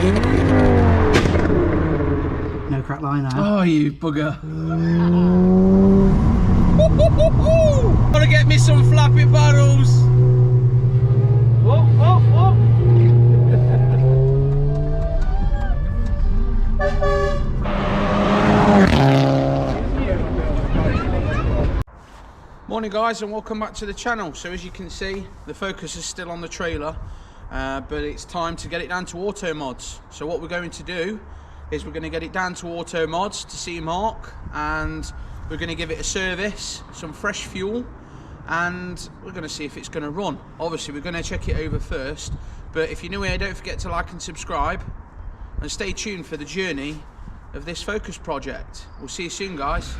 No crack line now. Oh, you bugger. Gotta get me some flappy paddles. Whoa, whoa, whoa. Morning guys, and welcome back to the channel. So as you can see, the focus is still on the trailer, but it's time to get it down to Automodz. So what we're going to do is we're going to get it down to Automodz to see Mark, and we're going to give it a service, some fresh fuel, and we're going to see if it's going to run. Obviously we're going to check it over first, but if you're new here, don't forget to like and subscribe, and stay tuned for the journey of this focus project. We'll see you soon guys.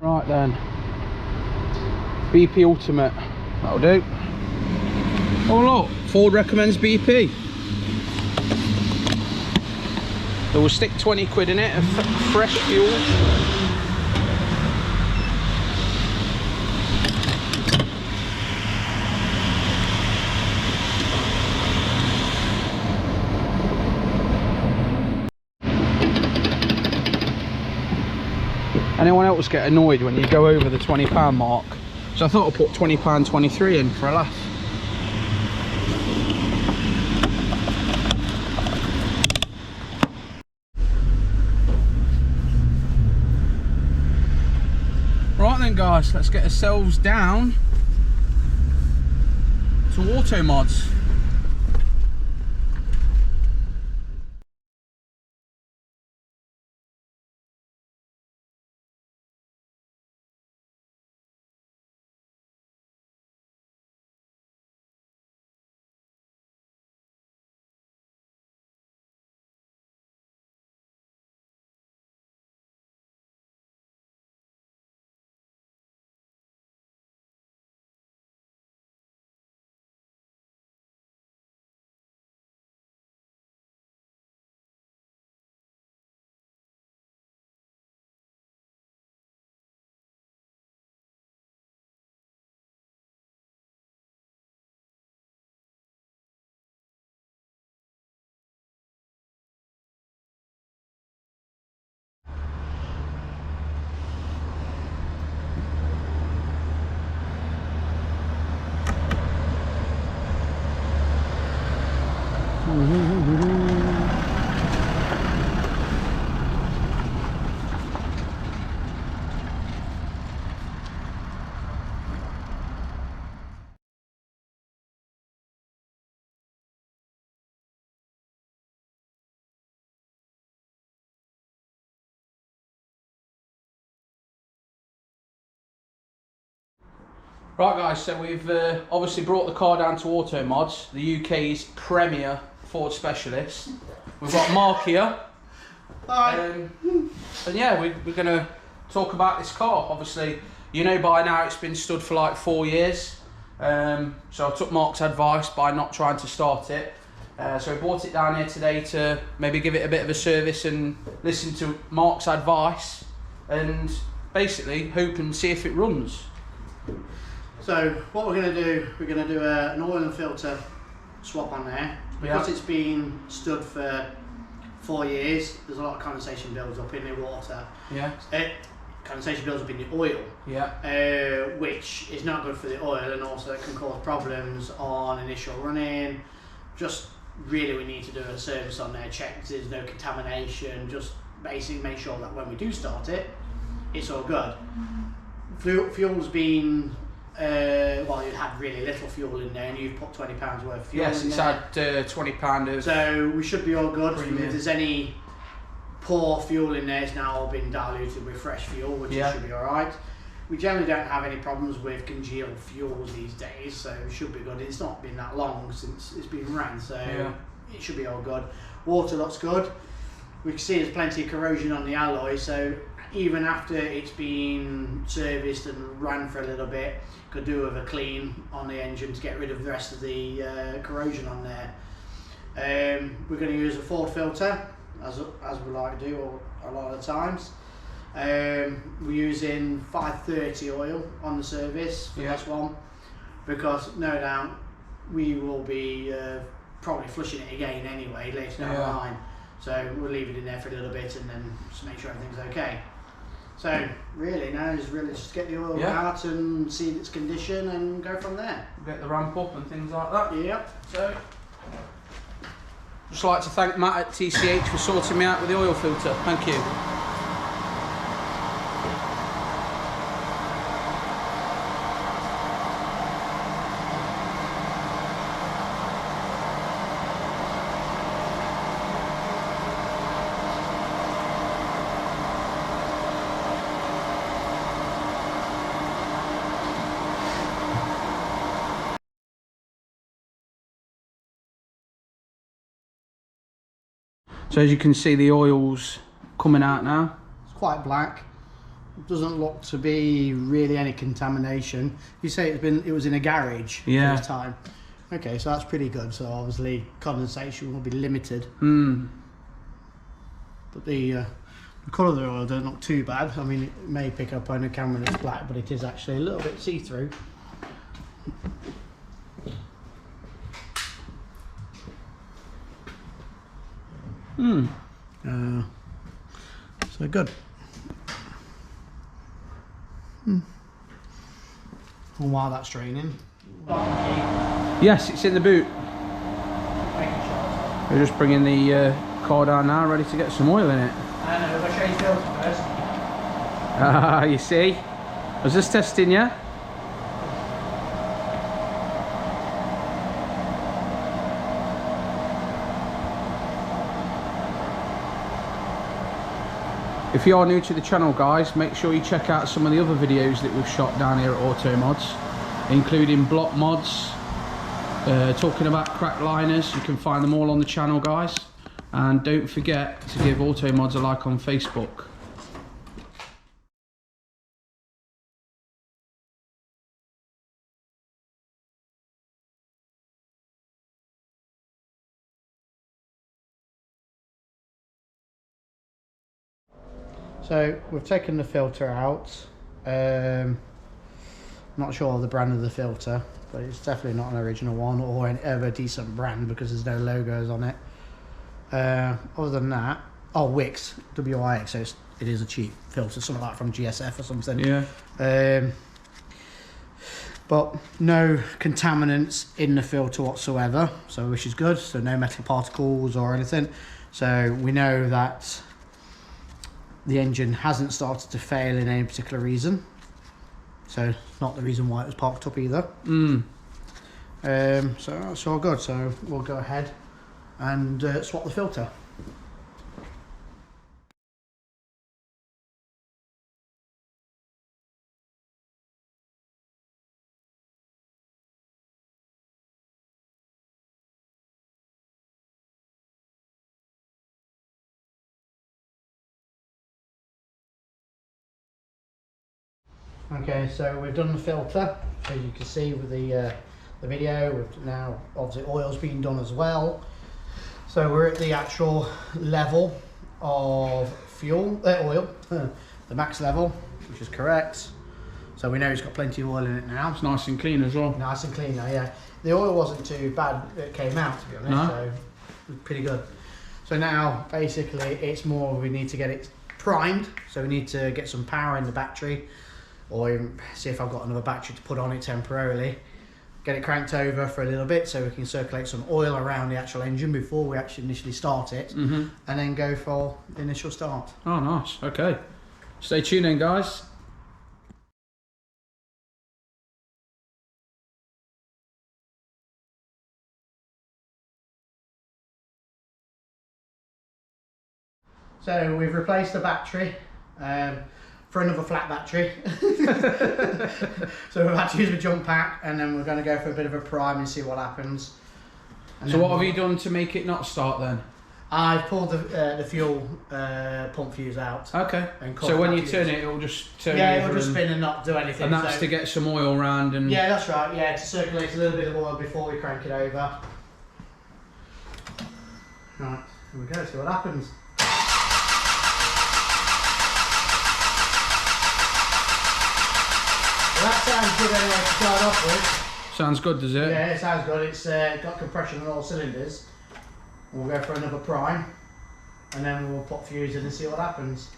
Right then, BP Ultimate, that'll do. Oh look, Ford recommends BP. So we'll stick 20 quid in it of fresh fuel. Anyone else get annoyed when you go over the £20 mark? So I thought I'd put £20.23 in for a laugh. Right then guys, let's get ourselves down to Automodz. Right guys, so we've obviously brought the car down to Automodz, the UK's premier Ford specialist. We've got Mark here. Hi. And yeah, we're going to talk about this car. Obviously, you know by now it's been stood for like 4 years. So I took Mark's advice by not trying to start it. So we brought it down here today to maybe give it a bit of a service and listen to Mark's advice and basically hope and see if it runs. So what we're going to do, we're going to do an oil and filter swap on there. Because it's been stood for 4 years, there's a lot of condensation builds up in the water. Yeah. Condensation builds up in the oil. Yeah. Which is not good for the oil, and also it can cause problems on initial running. Just really we need to do a service on there, check there's no contamination, just basically make sure that when we do start it, it's all good. Fuel's been well, you had really little fuel in there, and you've put £20 worth of fuel in there. Yes, it's had £20 of. So we should be all good. Premium. If there's any poor fuel in there, it's now all been diluted with fresh fuel, which should be all right. We generally don't have any problems with congealed fuels these days, so it should be good. It's not been that long since it's been ran, so it should be all good. Water looks good. We can see there's plenty of corrosion on the alloy, so even after it's been serviced and ran for a little bit, could do with a clean on the engine to get rid of the rest of the corrosion on there. We're going to use a Ford filter, as we like to do a lot of the times. We're using 530 oil on the service for this one, because no doubt we will be probably flushing it again anyway later down the line. So we'll leave it in there for a little bit and then just make sure everything's okay. So really now is really just get the oil out and see its condition and go from there. Get the ramp up and things like that. Yep. So just like to thank Matt at TCH for sorting me out with the oil filter. Thank you. So as you can see, the oil's coming out now. It's quite black. It doesn't look to be really any contamination. You say it was in a garage this time. Okay, so that's pretty good. So obviously condensation will be limited. But the colour of the oil doesn't look too bad. I mean, it may pick up on the camera that's black, but it is actually a little bit see-through. So good. And while that's draining, yes, it's in the boot. We're just bringing the car down now, ready to get some oil in it. I know, we'll show you the filter first. Ah, you see? I was just testing you. If you are new to the channel, guys, make sure you check out some of the other videos that we've shot down here at Automodz, including block mods, talking about cracked liners. You can find them all on the channel, guys. And don't forget to give Automodz a like on Facebook. So we've taken the filter out. Not sure of the brand of the filter, but it's definitely not an original one or an ever decent brand because there's no logos on it. Other than that, Wix, W-I-X, so it is a cheap filter, something like from GSF or something. Yeah. But no contaminants in the filter whatsoever, so which is good. So no metal particles or anything. So we know that the engine hasn't started to fail in any particular reason, so not the reason why it was parked up either. So that's all good. So we'll go ahead and swap the filter. Okay, so we've done the filter, as you can see with the video. We've now, obviously oil's been done as well. So we're at the actual level of oil, the max level, which is correct. So we know it's got plenty of oil in it now. It's nice and clean as well. Nice and clean now, yeah. The oil wasn't too bad it came out, to be honest, so it was pretty good. So now, basically, it's more we need to get it primed. So we need to get some power in the battery, or even see if I've got another battery to put on it temporarily. Get it cranked over for a little bit so we can circulate some oil around the actual engine before we actually initially start it, and then go for the initial start. Oh, nice. Okay. Stay tuned in, guys. So we've replaced the battery for another flat battery. So we've had to use the jump pack, and then we're going to go for a bit of a prime and see what happens. And so what have you done to make it not start then? I've pulled the fuel pump fuse out. Okay. And so when you turn it, it'll just turn. Yeah, it'll just spin and not do anything. And that's to get some oil around and. Yeah, that's right. Yeah, to circulate a little bit of oil before we crank it over. Right, here we go. See what happens. Well, that sounds good anyway to start off with. Sounds good, does it? Yeah, it sounds good. It's got compression on all cylinders. We'll go for another prime, and then we'll put fuse in and see what happens.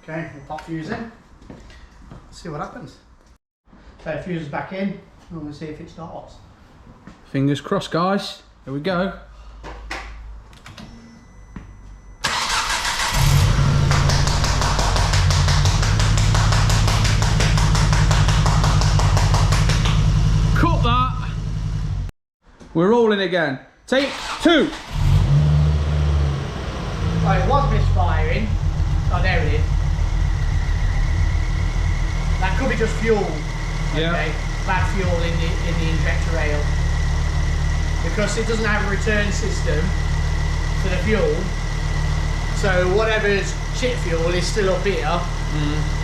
Okay, we'll pop fuse in. See what happens. So fuse is back in, and we'll see if it starts. Fingers crossed, guys. Here we go. Cut that. We're rolling again. Take 2. Oh, it was misfiring. Oh, there it is. That could be just fuel. Yeah. Okay. Bad fuel in the injector rail. Because it doesn't have a return system for the fuel. So whatever's shit fuel is still up here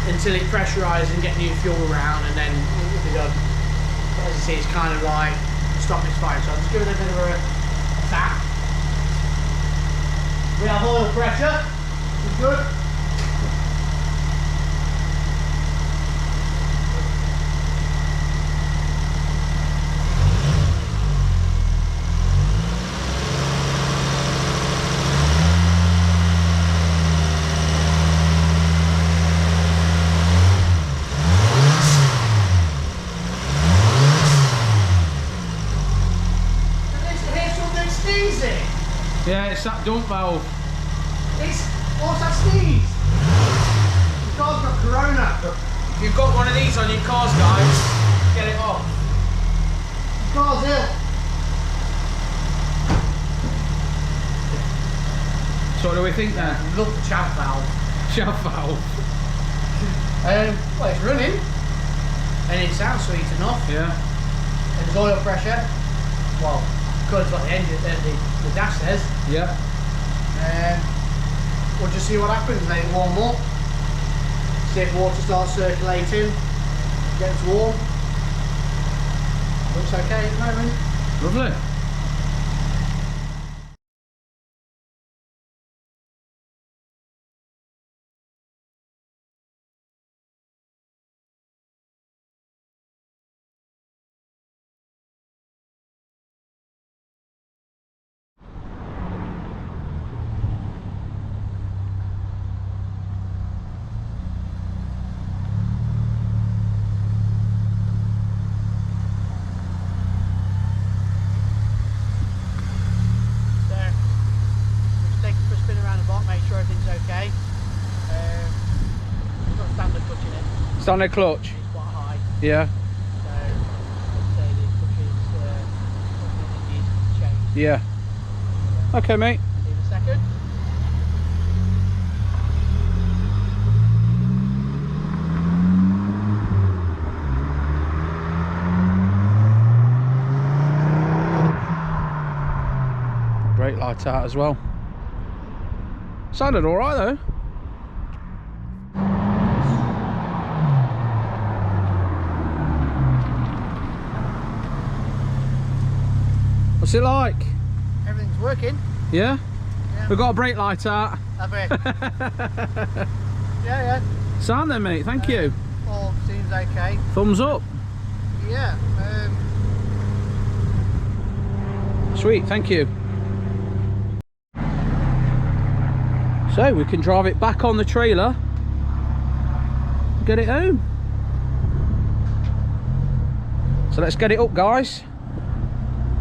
until it pressurises and get new fuel around, and then it'll be done. But as you see, it's kind of like stop misfiring. So I'll just give it a bit of a tap. We have oil pressure, which is good. Yeah, it's that dump valve. What's that sneeze? The car's got corona. If you've got one of these on your cars, guys, get it off. The car's ill. So what do we think then? Look, the chaff valve. Chaff valve. Well, it's running, and it sounds sweet enough. Yeah. And there's oil pressure. Well, because what the engine, the dash says. Yeah. We'll just see what happens. Let it warm up. See if water starts circulating. Gets warm. Looks okay at the moment. Lovely. Okay. We've got standard clutch in it. Standard clutch? It's quite high. Yeah. So, I'd say the clutch is needs change. Yeah. Okay, mate. Give it a second. Brake light out as well. Sounded alright though. What's it like? Everything's working. Yeah? Yeah. We've got a brake light out. Have we? Yeah. Sound then, mate. Thank you. All seems okay. Thumbs up. Yeah. Sweet, thank you. So we can drive it back on the trailer, get it home. So let's get it up, guys.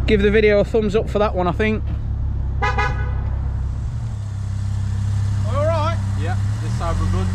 Give the video a thumbs up for that one, I think. Alright. Yeah, this side we're good.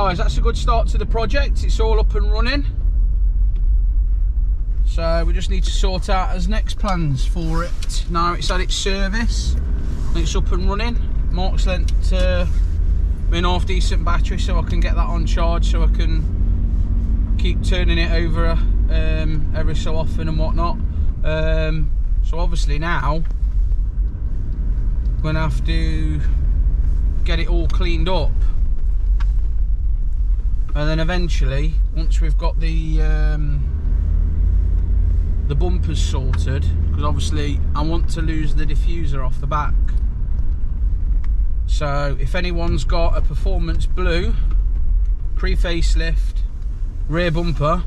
guys, that's a good start to the project. It's all up and running. So we just need to sort out as next plans for it. Now it's had its service and it's up and running. Mark's lent me an half decent battery so I can get that on charge, so I can keep turning it over every so often and whatnot. So obviously now I'm going to have to get it all cleaned up, and then eventually, once we've got the bumpers sorted, because obviously I want to lose the diffuser off the back. So if anyone's got a Performance Blue pre-facelift rear bumper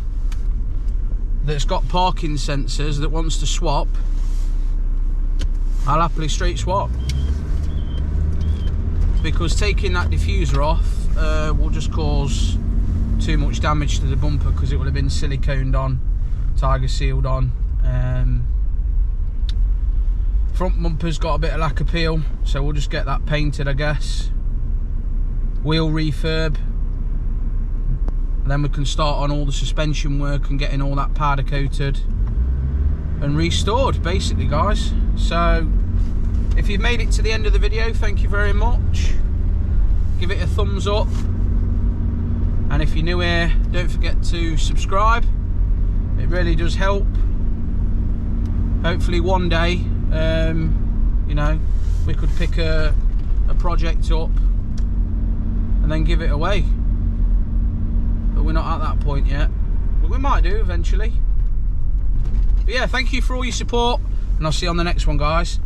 that's got parking sensors that wants to swap, I'll happily straight swap, because taking that diffuser off will just cause too much damage to the bumper, because it will have been siliconed on, tiger sealed on. Front bumper's got a bit of lack of peel, so we'll just get that painted, I guess. Wheel refurb, and then we can start on all the suspension work and getting all that powder coated and restored, basically, guys. So if you've made it to the end of the video, thank you very much. Give it a thumbs up, and if you're new here, don't forget to subscribe. It really does help. Hopefully one day, you know, we could pick a project up and then give it away, but we're not at that point yet, but we might do eventually. But yeah, thank you for all your support, and I'll see you on the next one, guys.